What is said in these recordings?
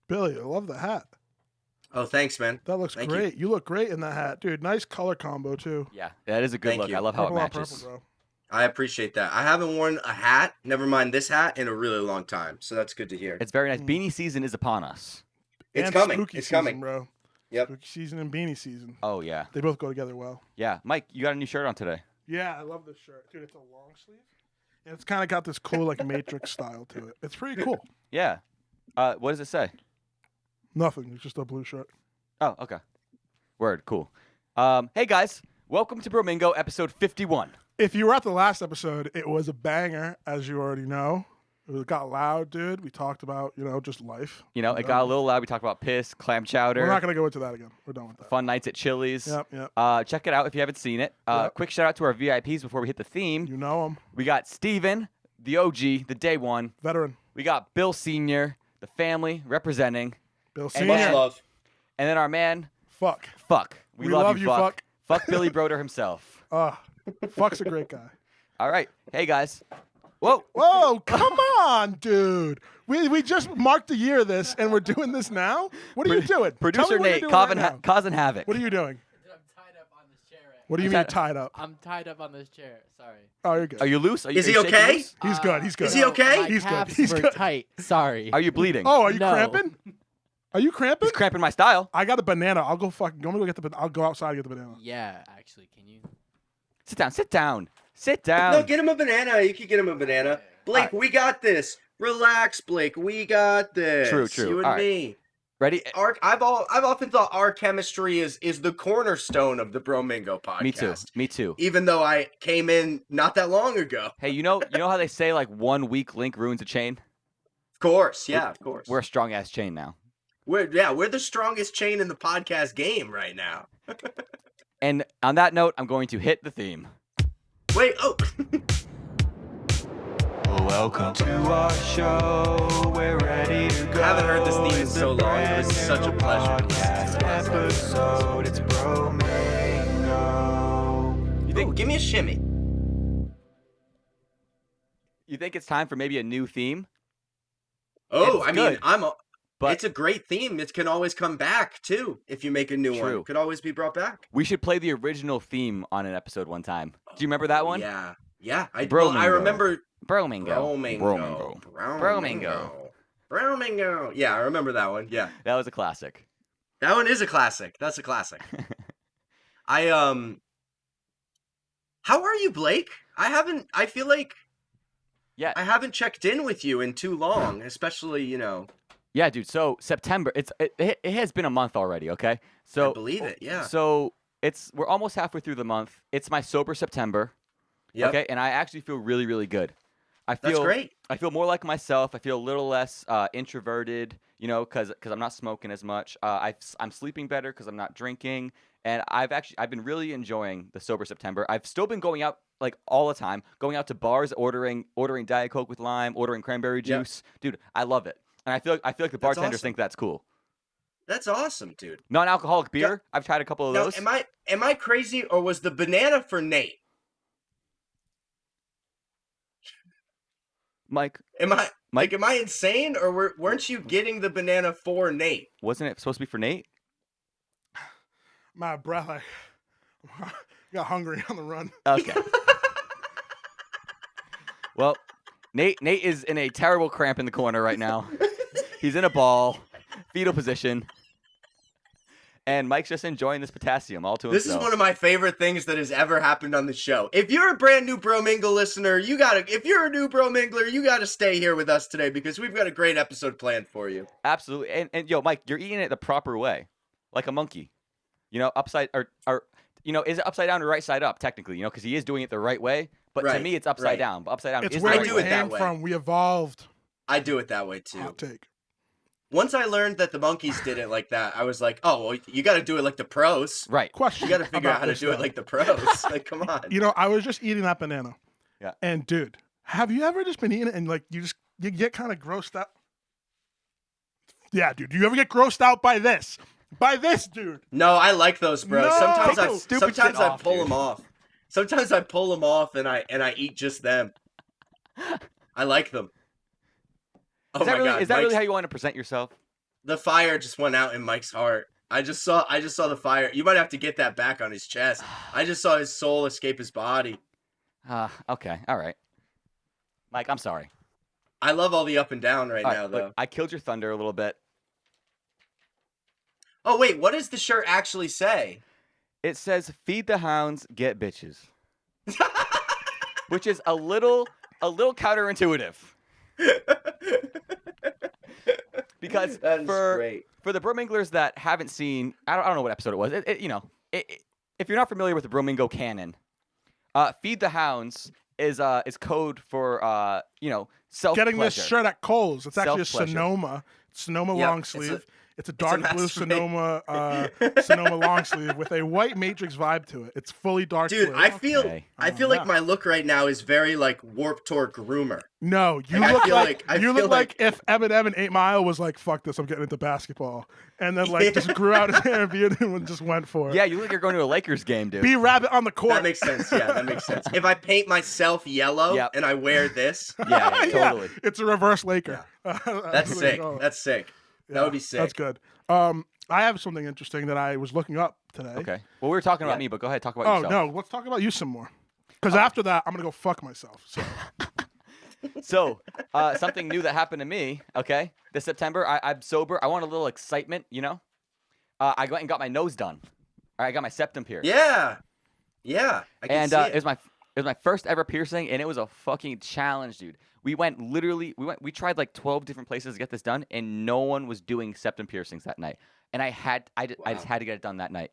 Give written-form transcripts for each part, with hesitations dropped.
Billy, I love the hat. Oh, thanks, man. That looks great. You look great in that hat, dude. Nice color combo too. Yeah, that is a good look. I love how it matches. Purple, bro. I appreciate that. I haven't worn a hat, never mind this hat, in a really long time. So that's good to hear. It's very nice. Beanie season is upon us. It's coming. It's coming, bro. Yep. Spooky season and beanie season. Oh yeah. They both go together well. Yeah, Mike, you got a new shirt on today. Yeah, I love this shirt, dude. It's a long sleeve. And it's kind of got this cool like Matrix style to it. It's pretty cool. Yeah. What does it say? Nothing. It's just a blue shirt. Oh, okay. Word. Cool. Hey guys, welcome to Bromingo, episode 51. If you were at the last episode, it was a banger, as you already know. It got loud, dude. We talked about, just life. It got a little loud. We talked about piss, clam chowder. We're not going to go into that again. We're done with that. Fun nights at Chili's. Yep. Check it out if you haven't seen it. Quick shout out to our VIPs before we hit the theme. You know them. We got Steven, the OG, the day one. Veteran. We got Bill Sr., the family representing. Bill Sr. Much love. And then our man. Fuck. We love you, fuck. Fuck Billy Broder himself. Fuck's a great guy. All right. Hey, guys. Whoa, come on, dude. We just marked the year of this, and we're doing this now? What are you doing? Producer Nate, causing havoc. What are you doing? I'm tied up on this chair right What do you mean tied up? I'm tied up on this chair. Sorry. Oh, you're good. Are you loose? Is he okay? Loose? He's good. He's good. Is he okay? My He's good. calves He's were good. tight. Sorry. Are you bleeding? Oh, are you No. cramping? Are you cramping? He's cramping my style. I got a banana. I'll go fucking. I'll go outside and get the banana. Yeah, actually, can you? Sit down. No, get him a banana. You can get him a banana. Blake, we got this. Relax, Blake. We got this. True. You and me. Ready? I've often thought our chemistry is the cornerstone of the Bromingo podcast. Me too. Even though I came in not that long ago. Hey, you know how they say like 1 weak link ruins a chain? Of course, yeah, of course. We're a strong ass chain now. We're the strongest chain in the podcast game right now. And on that note, I'm going to hit the theme. Wait, Welcome to our show. We're ready to go. I haven't heard this theme in so long. It was such a pleasure. Episode. It's Bromingo. Give me a shimmy. You think it's time for maybe a new theme? Oh, It's good, but it's a great theme. It can always come back too if you make a new one. It could always be brought back. we should play the original theme on an episode one time. Do you remember that one? Yeah. I Bromingo. remember Bromingo. Bromingo. Yeah, I remember that one. Yeah. That was a classic. That one is a classic. That's a classic. How are you, Blake? I feel like Yeah. I haven't checked in with you in too long, especially, Yeah, dude. So September, it has been a month already. Okay, so I believe it. Yeah. So we're almost halfway through the month. It's my sober September. Yep. Okay, and I actually feel really, really good. That's great. I feel more like myself. I feel a little less introverted, because I'm not smoking as much. I'm sleeping better because I'm not drinking, and I've been really enjoying the sober September. I've still been going out like all the time, going out to bars, ordering Diet Coke with lime, ordering cranberry juice. Yep. Dude, I love it, and I feel like the bartenders think that's cool. That's awesome, dude. Non-alcoholic beer. Yeah. I've tried a couple of those. Am I crazy, or was the banana for Nate? Mike, am I insane, or weren't you getting the banana for Nate? Wasn't it supposed to be for Nate? My breath, I got hungry on the run. Okay. Well, Nate is in a terrible cramp in the corner right now. He's in a ball, fetal position. And Mike's just enjoying this potassium all to himself. This is one of my favorite things that has ever happened on the show. If you're a brand new Bromingo listener, if you're a new Bromingler, you gotta stay here with us today because we've got a great episode planned for you. Absolutely. And yo, Mike, you're eating it the proper way. Like a monkey. Upside or is it upside down or right side up technically, because he is doing it the right way, but to me it's upside down. But upside down it's is where the we right way. came from. We evolved. I do it that way too. Hot take. Once I learned that the monkeys did it like that, I was like, oh, well, you got to do it like the pros. Right. Question. You got to figure out how to do it like the pros. Like, come on. I was just eating that banana. Yeah. And dude, have you ever just been eating it and like you get kind of grossed out? Yeah, dude. Do you ever get grossed out by this? By this, dude? No, I like those, bro. No! Sometimes I off, pull dude. them off. Sometimes I pull them off and I eat just them. I like them. Oh Is that really how you want to present yourself? The fire just went out in Mike's heart. I just saw the fire. You might have to get that back on his chest. I just saw his soul escape his body. Okay, all right. Mike, I'm sorry. I love all the up and down right All now, right, though. look, I killed your thunder a little bit. Oh wait, what does the shirt actually say? It says, "Feed the hounds, get bitches," which is a little counterintuitive. Because That is for great. the Brominglers that haven't seen, I don't know what episode it was. If you're not familiar with the Bromingo canon, "Feed the hounds" is code for self Getting this shirt at Kohl's. It's actually a Self-pleasure. Sonoma Yep, long it's sleeve. It's a a dark blue masquerade. Sonoma long sleeve with a white matrix vibe to it. It's fully dark Dude, blue. I feel Okay. like Yeah. my look right now is very like Warped Tour groomer. No, you Like, I look feel like like- I you feel look like if Eminem and 8 Mile was like, "Fuck this, I'm getting into basketball," and then like just grew out his hair and beard and just went for it. Yeah, you look like you're going to a Lakers game, dude. Be rabbit on the court. That makes sense. Yeah, that makes sense. If I paint myself yellow Yep. and I wear this, yeah, totally. It's a reverse Laker. that's There you sick. go. That's sick. Yeah, That would be sick. That's good. I have something interesting that I was looking up today. Okay. Well, we were talking about Yeah. me, but go ahead, talk about Oh yourself. no, let's talk about you some more. Because after that, I'm gonna go fuck myself. So So, something new that happened to me, okay? This September, I'm sober. I want a little excitement, you know? I went and got my nose done. All right, I got my septum pierced. Yeah. Yeah. I can And see it was my first ever piercing, and it was a fucking challenge, dude. We tried like 12 different places to get this done, and no one was doing septum piercings that night. And I just had to get it done that night.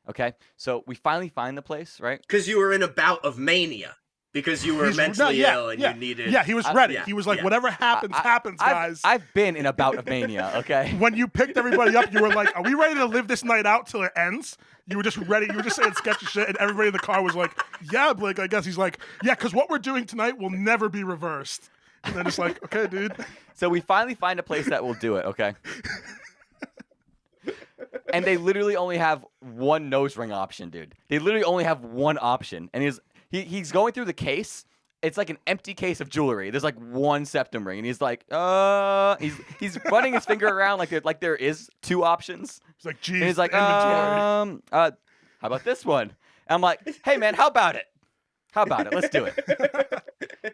Okay? So we finally find the place, right? Because you were in a bout of mania. Because you were mentally ill and you needed. Yeah, he was ready. yeah, he was like, yeah. whatever happens, happens, guys. I've been in a bout of mania, okay? When you picked everybody up, you were like, "Are we ready to live this night out till it ends?" You were just ready. You were just saying sketchy shit, and everybody in the car was like, "Yeah, Blake." I guess he's like, "Yeah, because what we're doing tonight will never be reversed." And they're just like, "Okay, dude." So we finally find a place that will do it, okay? And they literally only have one nose ring option, dude. They literally only have one option. And he's going through the case. It's like an empty case of jewelry. There's like one septum ring, and he's like, he's running his finger around like there is two options. He's like, "Geez." And he's like, inventory. how about this one? And I'm like, hey man, how about it? How about it? Let's do it.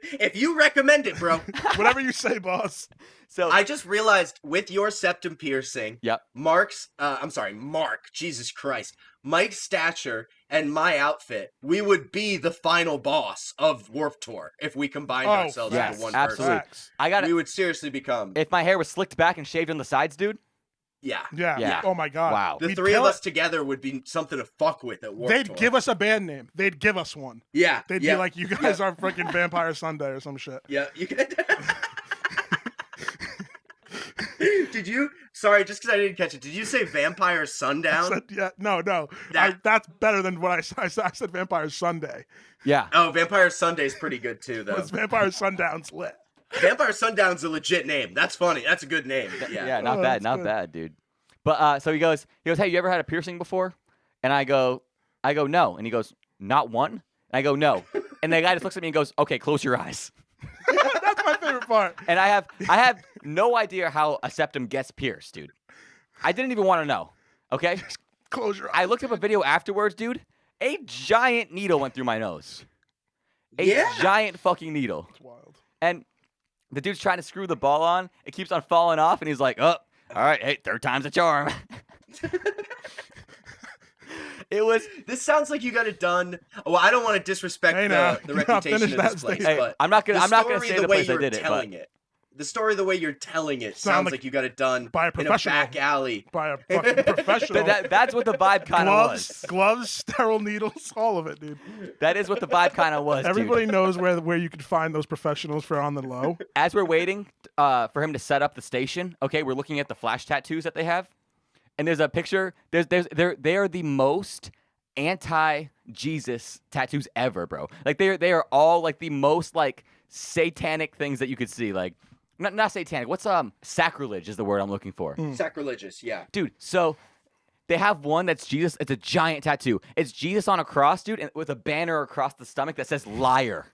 If you recommend it, bro. Whatever you say, boss. So I just realized with your septum piercing, Yep. Mark, Jesus Christ, Mike's stature and my outfit, we would be the final boss of Warped Tour if we combined Oh, ourselves yes, into one absolutely. Facts. I got person. it. We would seriously become. If my hair was slicked back and shaved on the sides, dude. Yeah. Yeah. Yeah. Oh my god. Wow. The We'd three of kill us it. together would be something to fuck with at Warped They'd Tour. give us a band name. They'd give us one. Yeah. They'd yeah, be like, "You guys are freaking Vampire Sunday" or some shit. Yeah. You could. Did you? Sorry, just because I didn't catch it. Did you say Vampire I Sundown? said, yeah, no. That- That's better than what I said. I said Vampire Sunday. Yeah. Oh, Vampire Sunday's pretty good too, though. It's Vampire Sundown's lit. Vampire Sundown's a legit name. That's funny. That's a good name. Yeah. Yeah, not Oh, bad, that's not good. bad, dude. But so he goes, "Hey, you ever had a piercing before?" And I go, "No." And he goes, "Not one?" And I go, "No." And the guy just looks at me and goes, "Okay, close your eyes." That's my favorite part. And I have no idea how a septum gets pierced, dude. I didn't even want to know. Okay? Close your eyes. I looked up a video afterwards, dude. A giant needle went through my nose. A Yeah. giant fucking needle. It's wild. And the dude's trying to screw the ball on. It keeps on falling off, and he's like, "Oh, all right, hey, third time's a charm." It was. This sounds like you got it done. Well, I don't want to disrespect Hey, now, the you gotta reputation finish of that this place, statement. Hey, but I'm not gonna story, say the way place I you're did it, but telling it. The story, the way you're telling it, Sound sounds like- like you got it done by a in a professional. back alley. By a fucking professional. that's what the vibe kind of was. gloves, sterile needles, all of it, dude. That is what the vibe kind of was, Everybody dude. knows where you can find those professionals for on the low. As we're waiting for him to set up the station, okay, we're looking at the flash tattoos that they have, and there's a picture. They are the most anti-Jesus tattoos ever, bro. Like they are all like the most like satanic things that you could see. Like not satanic. What's sacrilege is the word I'm looking for. Sacrilegious, yeah. Dude, so they have one that's Jesus. It's a giant tattoo. It's Jesus on a cross, dude, and with a banner across the stomach that says liar.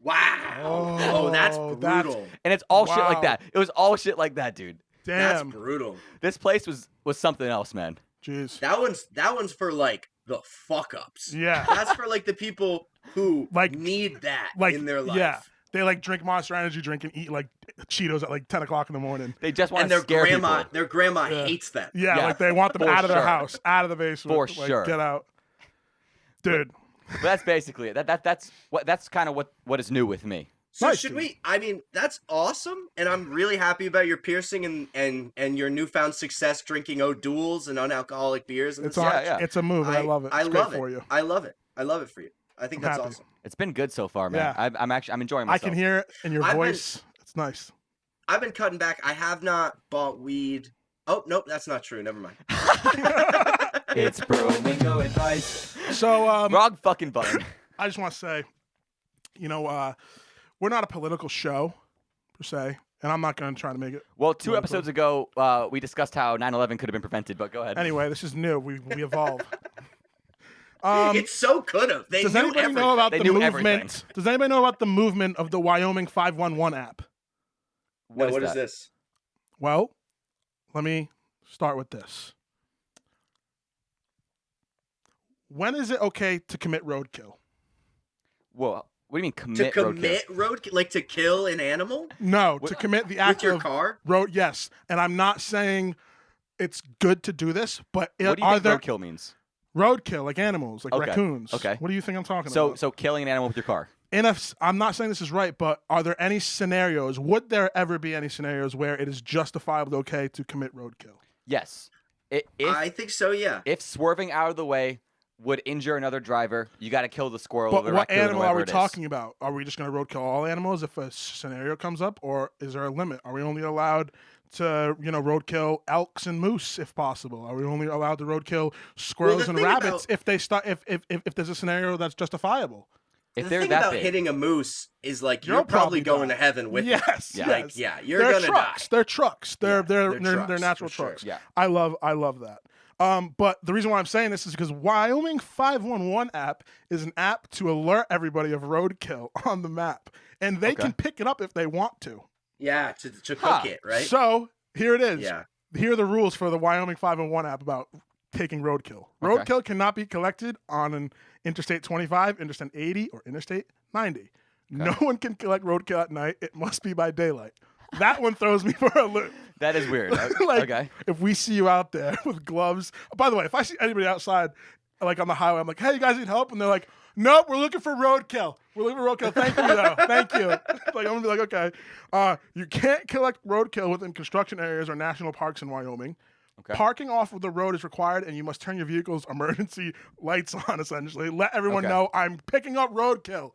Wow. Oh, that's Oh, brutal. that's- And it's all shit like Wow. that. It was all shit like that, dude. That's Damn. brutal. This place was something else, man. Jeez. That one's for like the fuck ups. Yeah. That's for like the people who Like- need that Like in their life. Yeah. They like drink Monster Energy drink and eat like Cheetos at like 10 o'clock in the morning. They just want And to their scare grandma people. Yeah. hates them. Yeah, Yeah, like they want them for out of their sure. house, out of the basement. For like, sure. Get out. Dude. But that's basically it. That's kind of what is new with me. So Nice, should dude. we? I mean, that's awesome, and I'm really happy about your piercing and your newfound success drinking O'Doul's and unalcoholic beers. And It's such. on, Yeah. it's a move and I love it. I It's great love it for you. I love it. I love it for you. I think I'm that's happy. awesome. It's been good so far, man. Yeah. I'm enjoying I myself. can hear it in your I've been- voice. It's nice. I've been cutting back. I have not bought weed. Oh nope, that's not true. Never mind. It's Bromingo advice. So Wrong fucking button. I just want to say, we're not a political show per se, and I'm not going to try to make it. Well, 2 Political. episodes ago, we discussed how 9/11 could have been prevented, but go ahead. Anyway, this is new. We evolve. It so could have. They Does knew anybody everything. know about They the knew movement? everything. Does anybody know about the movement of the Wyoming 511 app? No, What what is that? this? Well, let me start with this. When is it okay to commit roadkill? Whoa, what do you mean To commit? roadkill? commit roadkill, like to kill an animal No, What- to commit the with act your of car? road. Yes, and I'm not saying it's good to do this, but What do you are think there roadkill means? roadkill like animals, like Okay, raccoons? okay. What do you think I'm talking So about? killing an animal with your car. I'm not saying this is right, but are there any scenarios? Would there ever be any scenarios where it is justifiably okay to commit roadkill? Yes. If I think so. Yeah. if swerving out of the way would injure another driver, you got to kill the squirrel or But the what raccoon or animal are whatever we it is. talking about? Are we just going to roadkill all animals if a scenario comes up, or is there a limit? Are we only allowed to, roadkill elks and moose if possible? Are we only allowed to roadkill squirrels and thing rabbits about- if they start if there's a scenario that's justifiable? If the they're thing that about big, hitting a moose is like You'll you're probably probably going die. to heaven with it. Yes, Yeah. yes. Like, yeah, you're they're gonna trucks. die. They're trucks. They're Yeah, they're they're they're trucks, natural for sure. trucks. Yeah. I love that. But the reason why I'm saying this is because Wyoming 511 app is an app to alert everybody of roadkill on the map, and they Okay. can pick it up if they want to. Yeah, to cook Huh. it, right? So here it is. Yeah. Here are the rules for the Wyoming 511 app about taking roadkill. Okay. Roadkill cannot be collected on an Interstate 25, Interstate 80, or Interstate 90. No one can collect roadkill at night. It must be by daylight. That one throws me for a loop. that is weird. Like, Okay. if we see you out there with gloves. By the way, if I see anybody outside, like on the highway, I'm like, hey, you guys need help? And they're like, nope, we're looking for roadkill. We're looking for roadkill. Thank you, though. Thank you. Like, I'm going to be like, okay. You can't collect roadkill within construction areas or national parks in Wyoming. Okay. Parking off of the road is required, and you must turn your vehicle's emergency lights on, essentially. Let everyone Okay. know I'm picking up roadkill.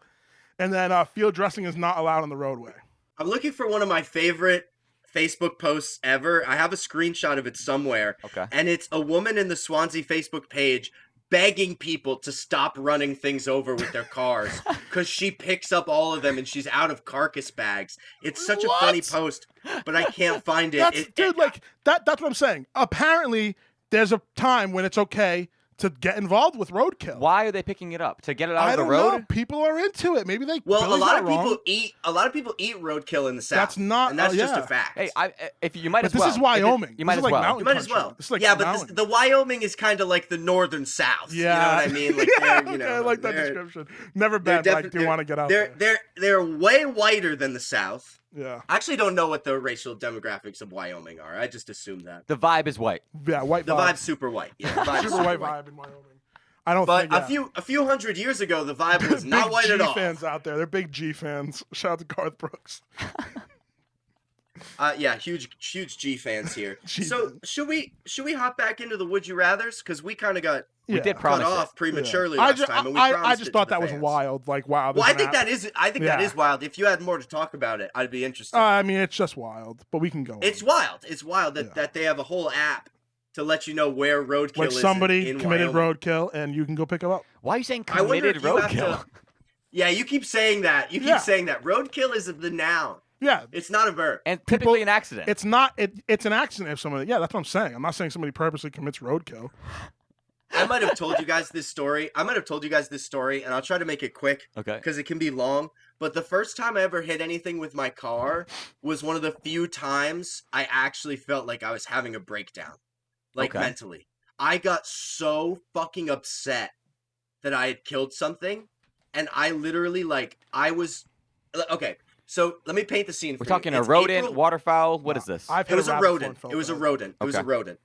And then field dressing is not allowed on the roadway. I'm looking for one of my favorite Facebook posts ever. I have a screenshot of it somewhere. Okay. And it's a woman in the Swansea Facebook page begging people to stop running things over with their cars because she picks up all of them and she's out of carcass bags. It's such a funny What? post, but I can't find it. That's that's what I'm saying. Apparently, there's a time when it's okay to get involved with roadkill. Why are they picking it up? To get it out I of the don't road? know. People are into it. Maybe they. Well, Billy's a lot not of wrong. people eat roadkill in the south. That's not- and that's just yeah. a fact. Hey, if you might But as this well. is If it- Wyoming. You might This as is like well. mountain you might as country. well. It's like yeah, the but mountain. the Wyoming is kind of like the northern south. Yeah, You know what I mean? Like they're, you know, okay, I like that they're- description. Never they're been, but I defi- do they're- want to get out they're, there. They're way whiter than the south. Yeah, I actually don't know what the racial demographics of Wyoming are. I just assume that. The vibe is white. yeah, white The vibe. vibe's super white. Yeah, the vibe's super white vibe in Wyoming. I don't But think. Yeah. a few hundred years ago, the vibe was Big not white G at all. fans out there. They're big G fans. Shout out to Garth Brooks. Yeah, huge G fans here. G So fans. should we hop back into the Would You Rather's because we kind of got We Yeah. did cut promise it. off prematurely I last just, time, and we I promised just it thought to the that was fans. wild. Like, wow. Well, I there's think an that app. is. I think Yeah. that is wild. If you had more to talk about it, I'd be interested. I mean, it's just wild, but we can go. It's on. wild. It's wild that, Yeah. that they have a whole app to let you know where roadkill Like is. somebody in committed Wyoming. roadkill, and you can go pick them up. Why are you saying I wonder committed if you have roadkill? to. Yeah, you keep saying that. You keep Yeah. saying that. Roadkill is the noun. Yeah, It's not a verb. And People- typically an accident. it's not. It's an accident if somebody. Yeah, that's what I'm saying. I'm not saying somebody purposely commits roadkill. I might have told you guys this story. And I'll try to make it quick Okay. because it can be long. But the first time I ever hit anything with my car was one of the few times I actually felt like I was having a breakdown, like Okay. mentally. I got so fucking upset that I had killed something, and I literally okay. So let me paint the scene. We're for talking you. a It's rodent, April- waterfowl. What is this? I've It hit was a rabbit before rodent. and felt It was a bad. rodent. It was a Okay. rodent.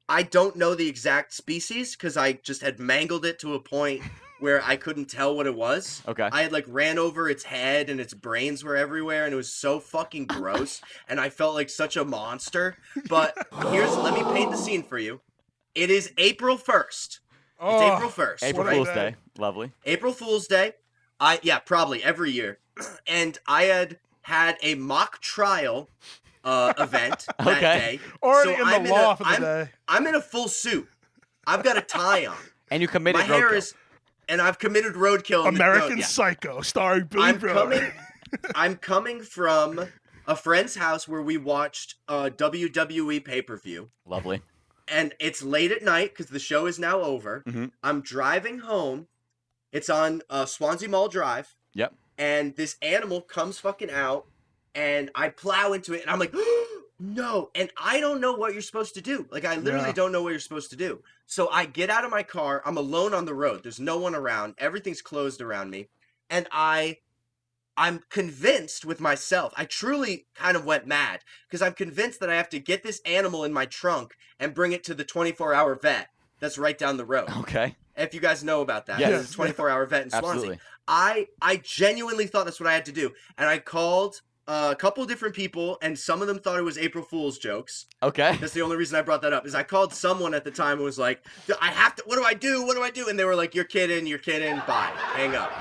I don't know the exact species because I just had mangled it to a point where I couldn't tell what it was. Okay. I had like ran over its head and its brains were everywhere and it was so fucking gross and I felt like such a monster. But let me paint the scene for you. It is April 1st. It's Oh, April 1st. April what a Fool's day. Day. Lovely. April Fool's Day. Probably every year. And I had a mock trial event that Okay. day. already So in the law for the day. I'm in a full suit. I've got a tie on. And you committed My hair roadkill. is, and I've committed roadkill. American Yeah. Psycho, starring Billy Broder. I'm coming from a friend's house where we watched a WWE pay-per-view, Lovely. and it's late at night because the show is now over. Mhm. I'm driving home. It's on Swansea Mall Drive. Yep. And this animal comes fucking out, and I plow into it, and I'm like, no. And I don't know what you're supposed to do. Like, I literally Yeah. don't know what you're supposed to do. So I get out of my car. I'm alone on the road. There's no one around. Everything's closed around me. And I'm convinced with myself. I truly kind of went mad because I'm convinced that I have to get this animal in my trunk and bring it to the 24-hour vet that's right down the road. Okay. If you guys know about that. Yes. There's a 24-hour vet in Swansea. Absolutely. I genuinely thought that's what I had to do. And I called a couple different people, and some of them thought it was April Fool's jokes. Okay. That's the only reason I brought that up, is I called someone at the time and was like, I have to, what do I do? What do I do? And they were like, you're kidding, bye, hang up.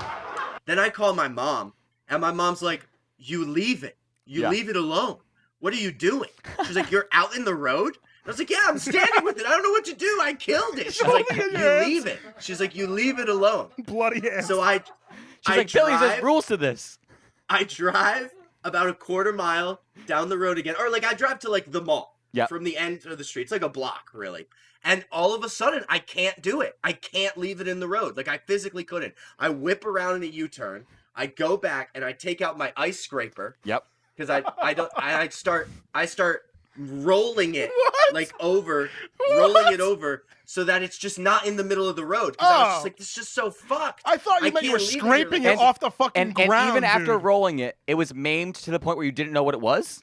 Then I called my mom, and my mom's like, you leave it. Yeah. Leave it alone. What are you doing? She's like, you're out in the road? I was like, yeah, I'm standing with it. I don't know what to do. I killed it. She's like, Holding it in you your hands. leave it. She's like, you leave it alone. Bloody hands. So I She's like, Billy, there's drive- rules to this. I drive about a quarter mile down the road again. Or like I drive to like the mall. Yep. From the end of the street. It's like a block, really. And all of a sudden, I can't do it. I can't leave it in the road. Like I physically couldn't. I whip around in a U-turn. I go back and I take out my ice scraper. Yep. Because I start rolling it like over, rolling it over so that it's just not in the middle of the road. Because I was Oh. just like, this is just so fucked. I thought you I meant you were can't leave it here. scraping it And- off the fucking And ground, even after dude. rolling it, it was maimed to the point where you didn't know what it was?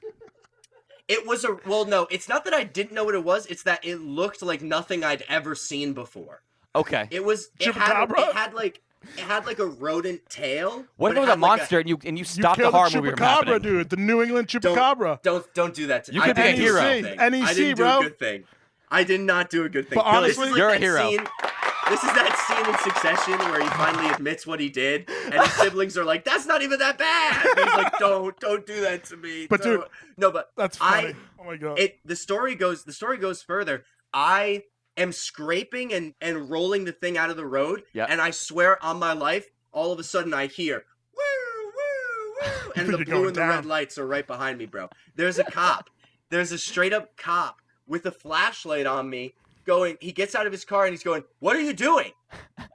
It was no, it's not that I didn't know what it was. It's that it looked like nothing I'd ever seen before. Okay. It Chupacabra? had like a rodent tail. What if but it was had a like monster and you You stopped the killed horror the movie from Chupacabra, happening? dude. The New England Chupacabra. Don't do that to me. You could be a I didn't do hero. good thing. NEC, I didn't do bro. a good thing. I did not do a good thing. But Billy, honestly- this is like You're a that hero. Scene, this is that scene in Succession where he finally admits what he did, and his siblings are like, "That's not even that bad." And he's like, "Don't do that to me." But dude, no, but That's funny. Oh my god. the story goes further. I am scraping and rolling the thing out of the road, Yep. and I swear on my life, all of a sudden I hear woo woo woo, and the You're blue going and the red down. lights are right behind me, bro. There's a cop. There's a straight up cop with a flashlight on me. He gets out of his car and he's going, "What are you doing?"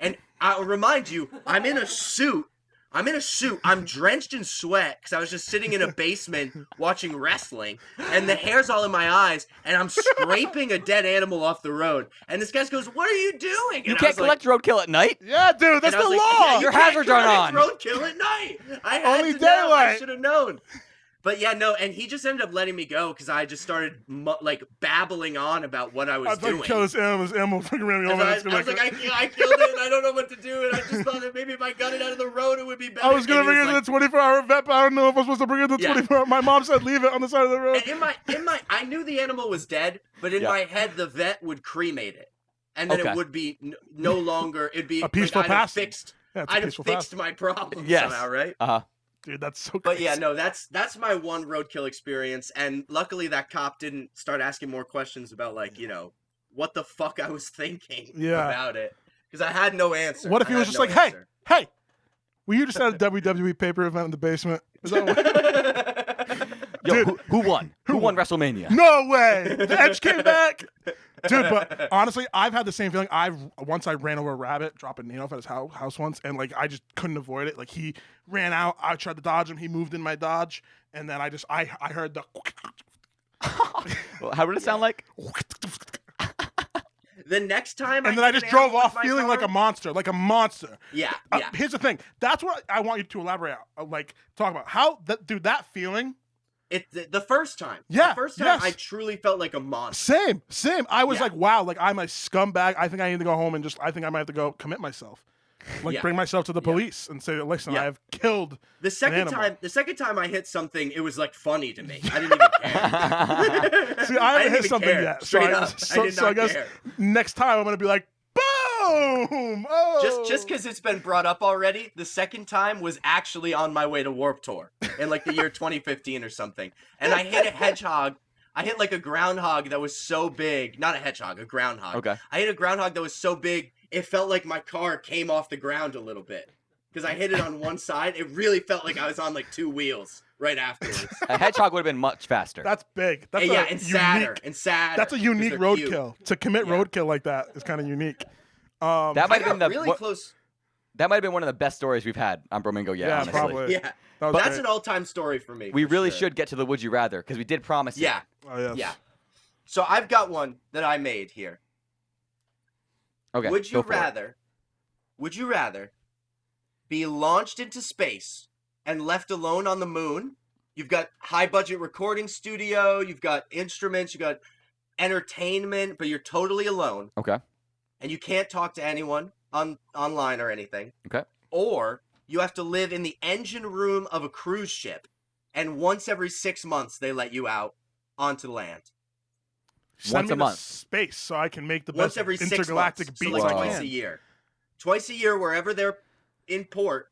And I'll remind you, I'm in a suit. I'm drenched in sweat because I was just sitting in a basement watching wrestling, and the hair's all in my eyes, and I'm scraping a dead animal off the road. And this guy goes, "What are you doing?" You And I can't was like- collect roadkill at night? yeah, dude. That's and I the was like, law. "Yeah, you Your can't hazards aren't collect roadkill at night. I had Only to know. I daylight. should have known." But yeah, no, and he just ended up letting me go because I just started like babbling on about what I was I thought doing. you killed this animal freaking around me. And I was like, I killed it, and I don't know what to do, and I just thought that maybe if I got it out of the road, it would be better. I was gonna And he bring it was to the 24-hour vet, but I don't know if I was supposed to bring it to the Yeah. 24-hour. My mom said leave it on the side of the road. And in my, I knew the animal was dead, but in Yeah. my head, the vet would cremate it, and then Okay. it would be no longer. It'd be A peaceful like I'd have passing. fixed. Yeah, it's a I'd have peaceful fixed pass. my problem Yes. somehow, right? Uh-huh. Dude, that's so But crazy. yeah, no, that's my one roadkill experience, and luckily that cop didn't start asking more questions about like what the fuck I was thinking Yeah. about it, because I had no answer. What if I he was had just no like, hey, answer. hey, were you just at a WWE paper event in the basement? Is that what? Yo, Dude. who won? Who won WrestleMania? No way! The Edge came back. Dude, but honestly, I've had the same feeling. Once I ran over a rabbit, dropping Nino off at his house once, and like I just couldn't avoid it. Like he ran out, I tried to dodge him, he moved in my dodge, and then I heard the. Well, how would it sound like? The next time, And then I just drove off feeling like a monster, Yeah. Here's the thing. That's what I want you to elaborate on. Like, talk about how that feeling. The first time. Yeah, The first time yes. I truly felt like a monster. Same. I was Yeah. like, wow, like I'm a scumbag. I think I need to go home and I think I might have to go commit myself. Like Yeah. bring myself to the police and say, listen, Yeah. I have killed The second animal. time I hit something, it was like funny to me. I didn't even care. See, I haven't didn't hit even something care. yet. Straight so up, so, I did so not I guess care. next time I'm gonna be like, boom! Oh. Just because it's been brought up already, the second time was actually on my way to Warped Tour in like the year 2015 or something, and I hit a hedgehog. I hit like a groundhog that was so big, not a hedgehog, a groundhog. Okay. I hit a groundhog that was so big, it felt like my car came off the ground a little bit. Because I hit it on one side, it really felt like I was on like two wheels right afterwards. A hedgehog would have been much faster. That's big. That's Yeah, a and sadder, unique. That's a unique roadkill. To commit Yeah. roadkill like that is kind of unique. that I might have got been really close. That might have been one of the best stories we've had on Bromingo yet. Yeah, honestly. probably. Yeah, That was that's great. an all-time story for me. We for really sure. should get to the would you rather because we did promise. it. Yeah, Oh yes. yeah. So I've got one that I made here. Okay. Would you go for it. rather? Would you rather be launched into space and left alone on the moon? You've got high-budget recording studio, you've got instruments, you got entertainment, but you're totally alone, Okay. and you can't talk to anyone online or anything. Okay. Or you have to live in the engine room of a cruise ship, and once every 6 months they let you out onto land. Send Once me a to month. space so I can make the Once best every 6 intergalactic months, beats so like I Wow. twice can. a year. Twice a year, wherever they're in port,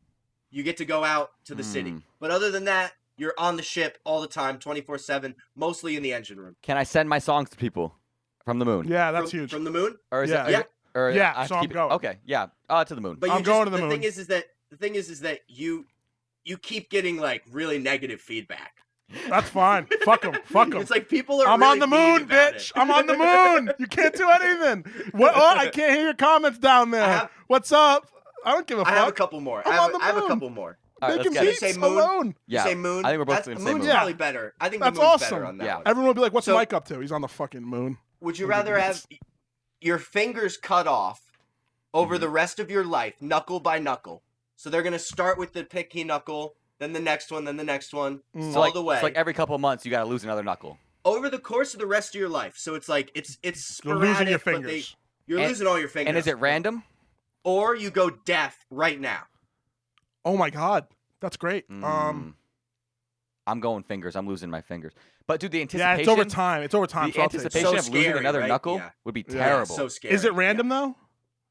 you get to go out to the city. Mm. But other than that, you're on the ship all the time, 24/7, mostly in the engine room. Can I send my songs to people from the moon? Yeah, that's from, huge. From the moon? Or is Yeah. it? Yeah. Or Yeah, I have so to I'm keep it- going. Okay. Yeah. To the moon. But I'm you going to the the moon. thing is that you keep getting like really negative feedback. That's fine. Fuck them. Fuck them. It's like people are I'm really on the mean moon, about bitch. it. I'm on the moon. You can't do anything. What? Oh, I can't hear your comments down there. have- What's up? I don't give a I have a fuck. couple more. I'm I on the have a moon. couple more. All right, Making let's get beats it. Say moon. alone. Yeah. You say moon. I think we're both That's, gonna say moon's moon. probably better. I think That's the moon's awesome. better on that Yeah. one. Everyone will be like, "What's So- Mike up to? He's on the fucking moon." Would you Making rather have beats. your fingers cut off over Mm-hmm. the rest of your life, knuckle by knuckle? So they're gonna start with the pinky knuckle, then the next one, then the next one, Mm. So all like, the way so like every couple of months, you got to lose another knuckle. over the course of the rest of your life. So it's like it's You're sporadic, losing your but fingers. you're And- losing all your fingers. And is it random? Or you go deaf right now. Oh my god, that's great. I'm going fingers. I'm losing my fingers. But dude, the Yeah, anticipation. it's over time. It's over time. The so I'll take it. anticipation So of losing scary, another right? knuckle Yeah. would be Yeah. terrible. So scary. Is it random though?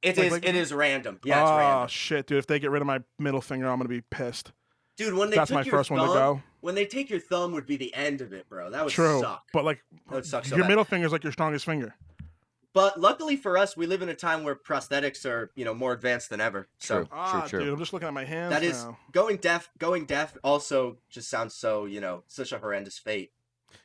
It Like- is. like- It is random. Yeah, it's Oh random. shit, dude! If they get rid of my middle finger, I'm gonna be pissed. Dude, when they That's took my your first thumb, one to go. when they take your thumb, would be the end of it, bro. That would True, suck. but like That would suck so your bad. middle finger is like your strongest finger. But luckily for us, we live in a time where prosthetics are, more advanced than ever. So True. True. Dude, I'm just looking at my hands. that is now. going deaf. Going deaf also just sounds so, such a horrendous fate.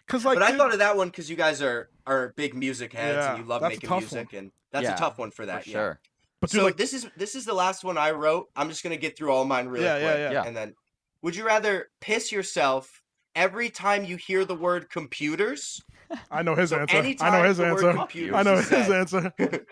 Cause like, But I dude, thought of that one because you guys are big music heads Yeah, and you love that's a making tough music, one. and that's Yeah, a tough one for that. For yeah. sure. but dude, So like, this is the last one I wrote. I'm just gonna get through all mine really Yeah, quick. yeah. Yeah. And then, would you rather piss yourself every time you hear the word computers, I know his so answer. I anytime know his the word answer. computers I know is his said, answer.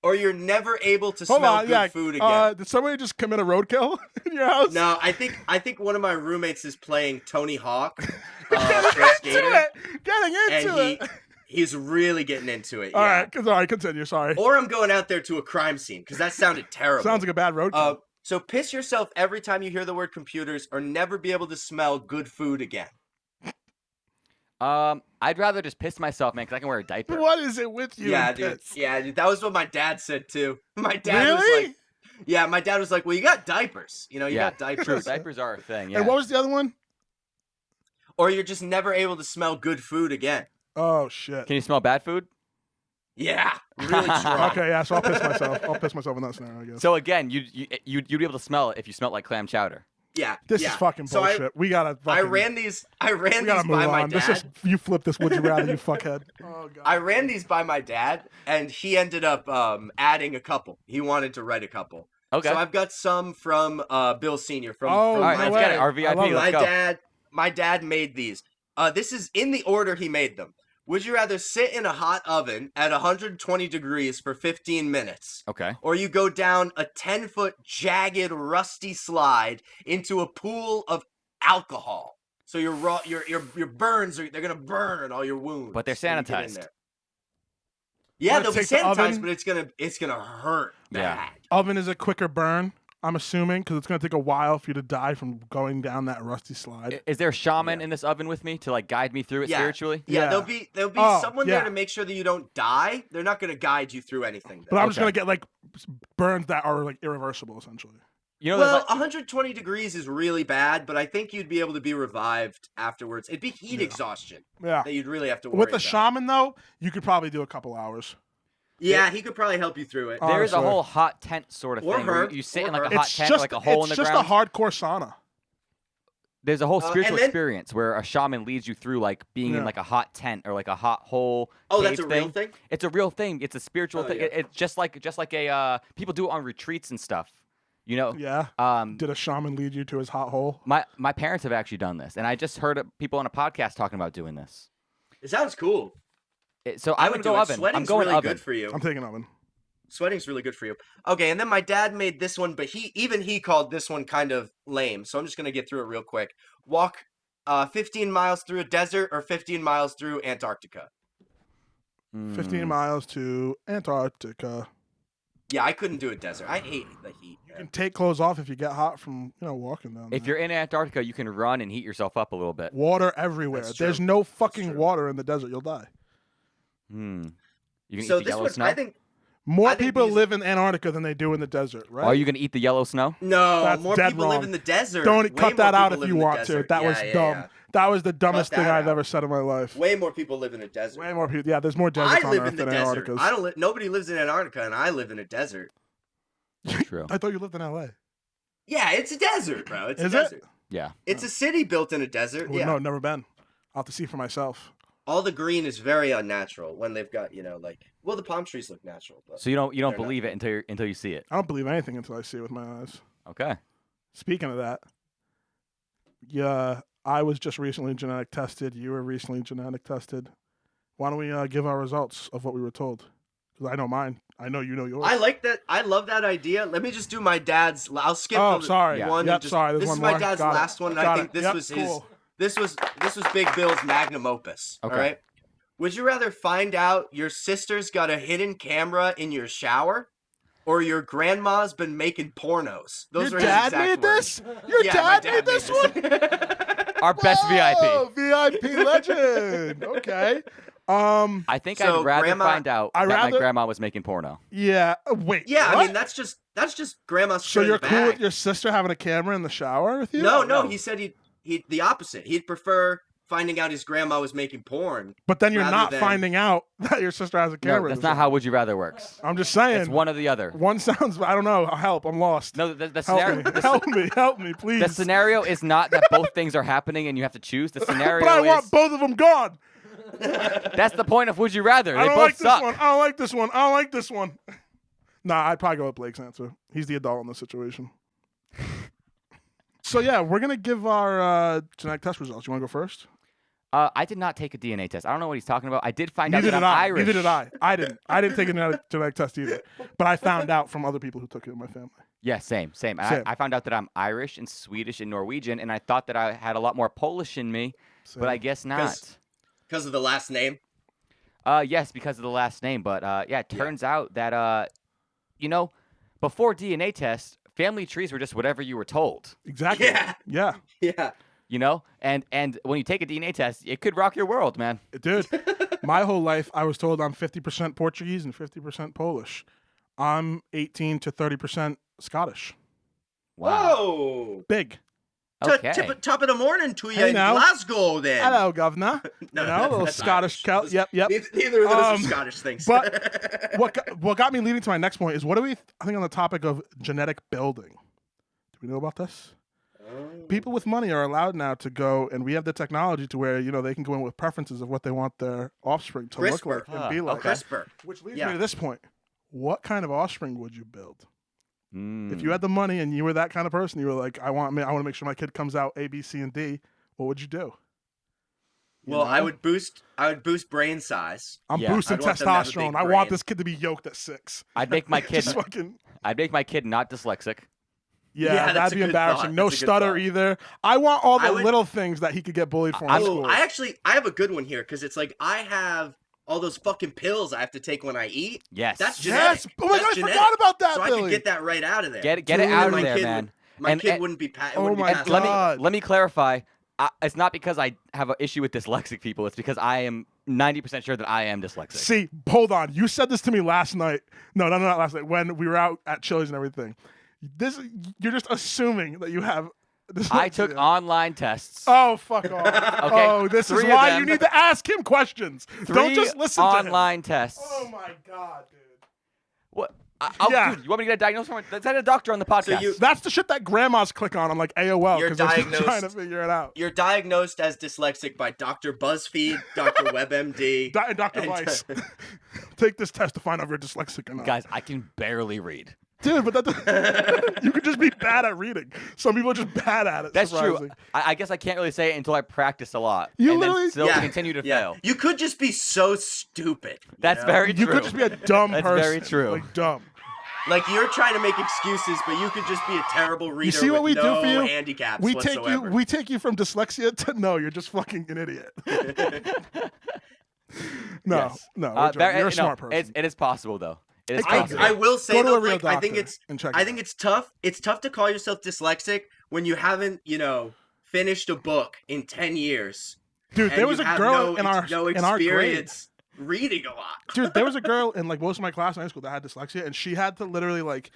or you're never able to Hold smell on, good yeah. food again? Did somebody just commit a roadkill in your house? No, I think one of my roommates is playing Tony Hawk, Pro Getting Skater, into it. Getting into and it. he's really getting into it. All yeah. right, all right, continue. Sorry. Or I'm going out there to a crime scene because that sounded terrible. Sounds like a bad roadkill. So piss yourself every time you hear the word computers, or never be able to smell good food again. I'd rather just piss myself, man, because I can wear a diaper. What is it with you? Yeah, and dude. piss? Yeah, dude. That was what my dad said too. My dad was Really? like, "Yeah, my dad was like, well, you got diapers. You Yeah, got diapers, True. Diapers are a thing. Yeah. And what was the other one? or you're just never able to smell good food again." Oh shit. Can you smell bad food? Yeah, really strong. Okay, yeah. So I'll piss myself. I'll piss myself in that scenario, I guess. So again, you'd be able to smell it if you smelled like clam chowder. Yeah. This yeah. is fucking So bullshit. We gotta. Fucking, I ran these we by gotta move my on. dad. This is you flip this. Would you rather? You fuckhead. Oh god. I ran these by my dad, and he ended up adding a couple. He wanted to write a couple. Okay. So I've got some from Bill Senior from Oh, from All right, my let's way. get it. Our I VIP. love it. Let's go. My dad made these. This is in the order he made them. Would you rather sit in a hot oven at 120 degrees for 15 minutes, Okay. or you go down a 10-foot jagged rusty slide into a pool of alcohol? So your burns they're gonna burn all your wounds. But they're when you get in sanitized. there. Yeah, Wanna they'll be take the sanitized, oven? but it's gonna hurt Yeah. bad. Oven is a quicker burn. I'm assuming because it's gonna take a while for you to die from going down that rusty slide. Is there a shaman in this oven with me to like guide me through it Yeah. spiritually? Yeah, Yeah. there'll be Oh, someone yeah. there to make sure that you don't die. They're not gonna guide you through anything. But Though. I'm just Okay. gonna get like burns that are like irreversible, essentially. You know, there's Well, like, 120 degrees is really bad, but I think you'd be able to be revived afterwards. It'd be heat Yeah. exhaustion Yeah. that you'd really have to worry With the about. shaman though, you could probably do a couple hours. Yeah, he could probably help you through it. there is a honestly. whole hot tent sort of Or thing where her, you sit or in like a her. hot tent or like a hole in the it's just ground. a hardcore sauna. There's a whole and spiritual then- experience where a shaman leads you through like being in Yeah. like a hot tent or like a hot hole. Oh, that's cave a real thing. thing? It's a real thing. It's a spiritual Oh, thing. yeah. It's just like a people do it on retreats and stuff. You know. Yeah. Um, Did a shaman lead you to his hot hole? my parents have actually done this, and I just heard people on a podcast talking about doing this. It sounds cool. So I I'm would gonna go do it. oven. I'm Sweating's going really oven. good for you. I'm taking oven. Sweating's really good for you. Okay, and then my dad made this one, but he called this one kind of lame. So I'm just gonna get through it real quick. Walk 15 miles through a desert or 15 miles through Antarctica. 15 Mm. miles to Antarctica. Yeah, I couldn't do a desert. I hate the heat. You can take clothes off if you get hot from walking down there. If you're in Antarctica, you can run and heat yourself up a little bit. Water everywhere. That's true. There's no fucking true. water in the desert. You'll die. Hmm. You can So eat the this yellow one, snow. I think More I think people these- live in Antarctica than they do in the desert, right? Are you gonna eat the yellow snow? no That's more dead people live wrong. in the desert. Don't Way cut more that out people if live you in the want to. desert. That Yeah, was yeah, dumb. yeah. That was the dumbest thing that I've out. ever said in my life. Way more people live in a desert. Way more people. Yeah, there's more deserts I on live Earth in the than desert. Antarctica's. I don't. Nobody lives in Antarctica, and I live in a desert. True. I thought you lived in LA. Yeah, it's a desert, bro. It's Is a it? desert. Yeah. It's a city built in a desert. Well, Yeah. No, never been. I'll have to see for myself. All the green is very unnatural when they've got the palm trees look natural. But So you don't They're not. believe it until you see it. I don't believe anything until I see it with my eyes. Okay. Speaking of that, yeah, I was just recently genetic tested. You were recently genetic tested. Why don't we give our results of what we were told? Because I know mine. I know you know yours. I like that. I love that idea. Let me just do my dad's. I'll skip. Oh, the sorry. One. Yep, and just, sorry. There's This one is my more. dad's Got it. last one, and I Got think it. this Yep, was cool. his. This was Big Bill's magnum opus. Okay. All right. Would you rather find out your sister's got a hidden camera in your shower, or your grandma's been making pornos? Those Your are his dad exact made words. this? Your Yeah, my dad made this one? Our best VIP. Whoa, VIP legend. Okay. I think So, I'd rather grandma- find out I'd that rather- my grandma was making porno. Yeah. Wait. Yeah, what? I mean that's just grandma's. So turn you're cool with back. your sister having a camera in the shower with you? No, No. he said he the opposite. He'd prefer finding out his grandma was making porn. But then you're rather not than- finding out that your sister has a No, camera. that's in the not how shower. Would You Rather works. I'm just saying. It's one or the other. One sounds. I don't know. Help! I'm lost. No, the help scenario. me! Help me! Please. The scenario is not that both things are happening and you have to choose. The scenario but I is want both of them gone. that's the point of Would You Rather. They I don't both like suck. this one. I don't like this one. I don't like this one. Nah, I'd probably go with Blake's answer. He's the adult in this situation. So yeah, we're gonna give our genetic test results. You want to go first? I did not take a DNA test. I don't know what he's talking about. I did find Neither out that did I'm I. Irish. Neither did I. I didn't. I didn't take a genetic test either. But I found out from other people who took it in my family. Yeah, same. Same. I found out that I'm Irish and Swedish and Norwegian, and I thought that I had a lot more Polish in me, So, but I guess not. Because of the last name. Yes, because of the last name. But yeah, it turns out that before DNA tests, family trees were just whatever you were told. exactly. Yeah. Yeah. Yeah. And when you take a DNA test, it could rock your world, man. Dude, my whole life I was told I'm 50% Portuguese and 50% Polish. I'm 18 to 30% Scottish. Wow. Whoa. Big. Okay. Top of the morning to you Hey, in now. Glasgow, then. Hello, governor. No, You know, a little that's Scottish Irish. Celt. Yep. Neither of those are Um, Scottish things. but what got me leading to my next point is what do we think on the topic of genetic building? Do we know about this? People with money are allowed now to go, and we have the technology to where they can go in with preferences of what they want their offspring to look like and be like. CRISPR. Which leads me to this point: what kind of offspring would you build? Mm. If you had the money and you were that kind of person, you were like, I want to make sure my kid comes out A, B, C, and D. What would you do? Well, I would boost brain size. I'm Yeah. boosting I'd want them to have a testosterone. big I want brain. this kid to be yoked at 6. I'd make my kid. Just fucking. I'd make my kid not dyslexic. Yeah, Yeah, that's that'd a be good embarrassing. thought. No That's a good stutter thought. either. I want all the I would- little things that he could get bullied for in I'm- school. I have a good one here because it's like I have all those fucking pills I have to take when I eat. Yes. That's genetic. Yes. Oh my That's God, I genetic. forgot about that, So I Billy. could get that right out of there. Get it Dude, out of my there, kid man. My And- kid and- wouldn't be pa- Oh wouldn't be my passed Let me God. let me clarify. It's not because I have an issue with dyslexic people. It's because I am 90% sure that I am dyslexic. See, hold on. You said this to me last night. No, not last night. When we were out at Chili's and everything. You're just assuming that you have. I took dyslexia. online tests. Oh, fuck off. Oh, this is 3 of why them. you need to ask him questions. 3 Don't just listen to him. online tests. Oh my God, dude. What? Yeah. Dude, you want me to get a diagnosis from? Let's have a doctor on the podcast. you- That's the shit that grandmas click on like AOL You're because they're just diagnosed. trying to figure it out. You're diagnosed as dyslexic by Dr. BuzzFeed, Dr. WebMD. Dr. and- Weiss, take this test to find out if you're dyslexic or not. Guys, I can barely read. Dude, but you could just be bad at reading. Some people are just bad at it. That's true. surprising. I guess I can't really say it until I practice a lot. You and literally- then still Yeah. continue to Yeah. fail. You could just be so stupid. you That's know? very You true. could just be a dumb That's person. very true. Like dumb. Like you're trying to make excuses, but you could just be a terrible reader You see what we with do no for you? handicaps We whatsoever. take you from dyslexia to no, you're just fucking an idiot. No, Yes. no, we're joking. You're a smart person. It is possible though. It is I- possible. I will say Go to though, a real like, I think doctor it's and check I it think out. it's tough. It's tough to call yourself dyslexic when you haven't, finished a book in 10 years. Dude, and there was you a have girl no in our grade. experience reading a lot. Dude, there was a girl in like most of my class in high school that had dyslexia, and she had to literally like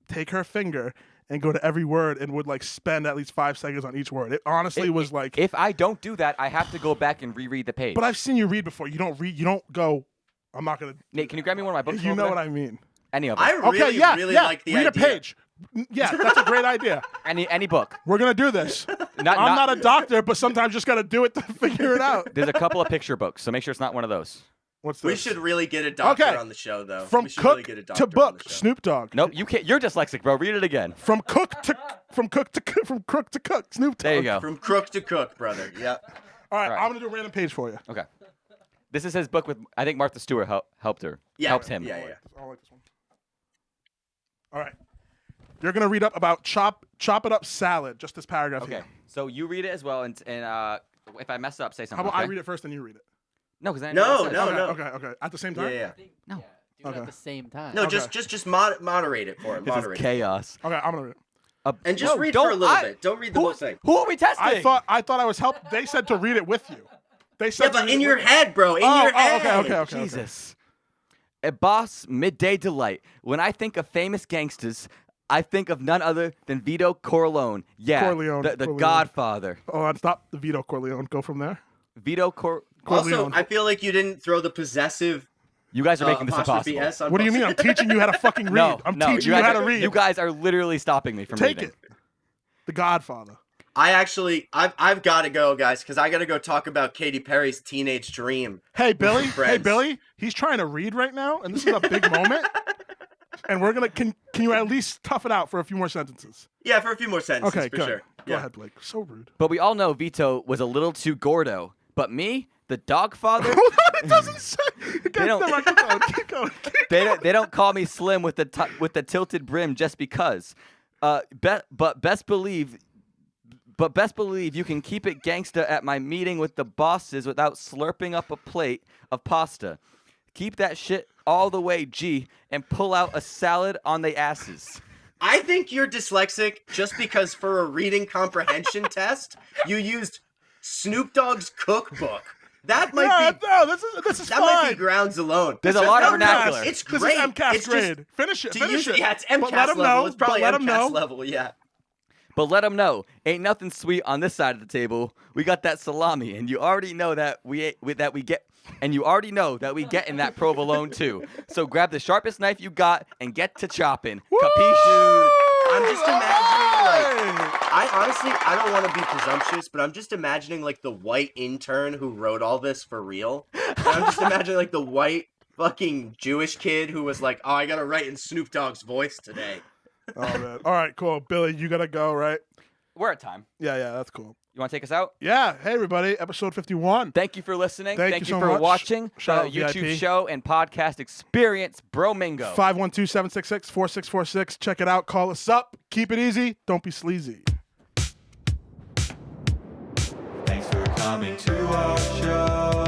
take her finger and go to every word and would like spend at least 5 seconds on each word. It honestly was like. If I don't do that, I have to go back and reread the page. But I've seen you read before. You don't read. You don't go. I'm not gonna. Nate, can you grab me one of my books? You from know over what there? I mean. Any of them. I Okay, really, yeah, really yeah. like the read idea. a page. Yeah, that's a great idea. Any book. We're gonna do this. Not, I'm not a doctor, but sometimes just gotta do it to figure it out. There's a couple of picture books, so make sure it's not one of those. What's this? We should really get a doctor Okay. on the show, though. From we should cook really get a doctor to on the book. show. Snoop Dogg. Nope, you can't. You're dyslexic, bro. Read it again. From crook to cook. Snoop Dogg. There you go. From crook to cook, brother. Yep. All right, All right. I'm gonna do a random page for you. Okay. This is his book with. I think Martha Stewart helped her. Yeah. Helped him. Yeah, yeah. I like this one. All right, you're gonna read up about chop it up salad. Just this paragraph Okay. here. So you read it as well, and if I mess up, say How something. about I okay? read it first and you read it? No, because No, it. no. Okay. At the same Yeah, time. yeah. I think, No. Yeah, do it Okay. at the same time. No, Okay. just moderate it for him. This is Moderate it. chaos. Okay, I'm gonna read it. And just No, read for a don't- little I- bit. Don't read the Who, whole thing. who are we testing? I thought I was helped. They said to read it with you. They said Yeah, to but read in it your with- head, bro. In Oh, your head. okay. Jesus. A boss midday delight. When I think of famous gangsters, I think of none other than Vito Corleone. Yeah, Corleone, the Corleone. Godfather. Oh, and stop the Vito Corleone. Go from there. Vito Also, Corleone. I feel like you didn't throw the possessive You guys are making this apostrophe impossible. S on What do you mean? I'm teaching you how to fucking read. No, I'm no, teaching you guys how to are- read. You guys are literally stopping me from Take reading. it. The Godfather. I've got to go, guys, because I got to go talk about Katy Perry's Teenage Dream. Hey Billy. Friends. Hey Billy. He's trying to read right now, and this is a big moment. And we're gonna. Can you at least tough it out for a few more sentences? Yeah, for a few more sentences, Okay, for good. sure. Go Yeah. ahead, Blake. So rude. But we all know Vito was a little too gordo. But me, the Dogfather, Hold on, it doesn't say. Okay, don't- never mind, keep going. Keep going. they don't call me slim with the tilted brim just because. But best believe you can keep it gangsta at my meeting with the bosses without slurping up a plate of pasta. Keep that shit all the way, G, and pull out a salad on the asses. I think you're dyslexic just because for a reading comprehension test, you used Snoop Dogg's cookbook. That might be No, this is that fine. might be grounds alone. There's a Just lot of MCAS. vernacular. It's This great. is MCAS It's grade. just Finish it. to Finish use it. yeah, it's But let MCAS 'em level. know, It's probably but let 'em know. MCAS level. Yeah. But let them know, ain't nothing sweet on this side of the table. We got that salami, and you already know that we get in that provolone too. So grab the sharpest knife you got and get to chopping. Capiche? I'm just imagining, like, I don't want to be presumptuous, but I'm just imagining, like, the white intern who wrote all this for real. And I'm just imagining, like, the white fucking Jewish kid who was like, oh, I gotta write in Snoop Dogg's voice today. Oh, man. All right, cool. Billy, you got to go, right? We're at time. Yeah, that's cool. You want to take us out? Yeah. Hey, everybody. Episode 51. Thank you for listening. Thank you you so for much. watching Shout the out YouTube VIP. show and podcast experience, Bromingo. 512-766-4646. Check it out. Call us up. Keep it easy. Don't be sleazy. Thanks for coming to our show.